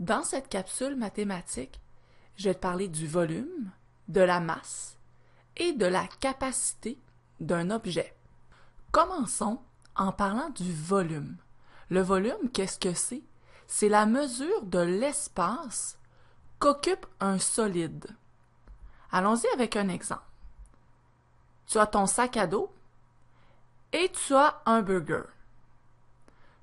Dans cette capsule mathématique, je vais te parler du volume, de la masse et de la capacité d'un objet. Commençons en parlant du volume. Le volume, qu'est-ce que c'est? C'est la mesure de l'espace qu'occupe un solide. Allons-y avec un exemple. Tu as ton sac à dos et tu as un burger.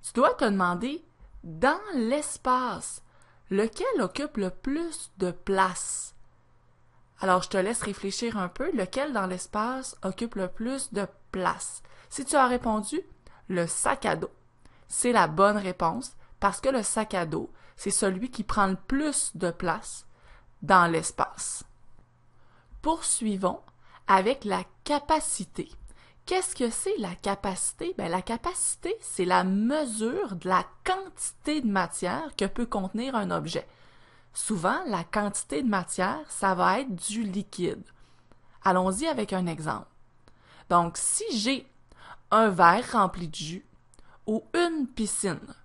Tu dois te demander, dans l'espace, lequel occupe le plus de place? Alors, je te laisse réfléchir un peu, lequel dans l'espace occupe le plus de place? Si tu as répondu, le sac à dos. C'est la bonne réponse parce que le sac à dos, c'est celui qui prend le plus de place dans l'espace. Poursuivons avec la capacité. Qu'est-ce que c'est la capacité? Bien, la capacité, c'est la mesure de la quantité de matière que peut contenir un objet. Souvent, la quantité de matière, ça va être du liquide. Allons-y avec un exemple. Donc, si j'ai un verre rempli de jus ou une piscine,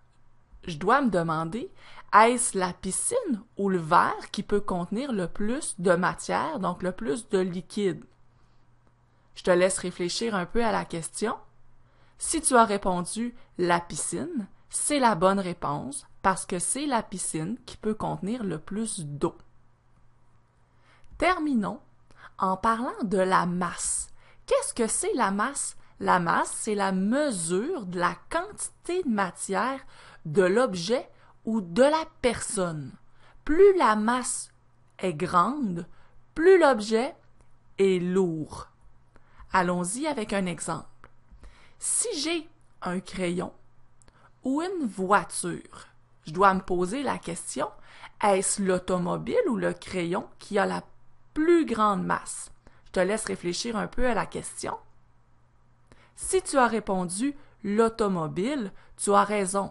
je dois me demander, est-ce la piscine ou le verre qui peut contenir le plus de matière, donc le plus de liquide? Je te laisse réfléchir un peu à la question. Si tu as répondu la piscine, c'est la bonne réponse parce que c'est la piscine qui peut contenir le plus d'eau. Terminons en parlant de la masse. Qu'est-ce que c'est la masse? La masse, c'est la mesure de la quantité de matière de l'objet ou de la personne. Plus la masse est grande, plus l'objet est lourd. Allons-y avec un exemple. Si j'ai un crayon ou une voiture, je dois me poser la question, est-ce l'automobile ou le crayon qui a la plus grande masse? Je te laisse réfléchir un peu à la question. Si tu as répondu l'automobile, tu as raison,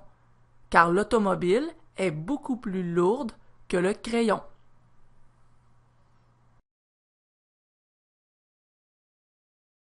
car l'automobile est beaucoup plus lourde que le crayon.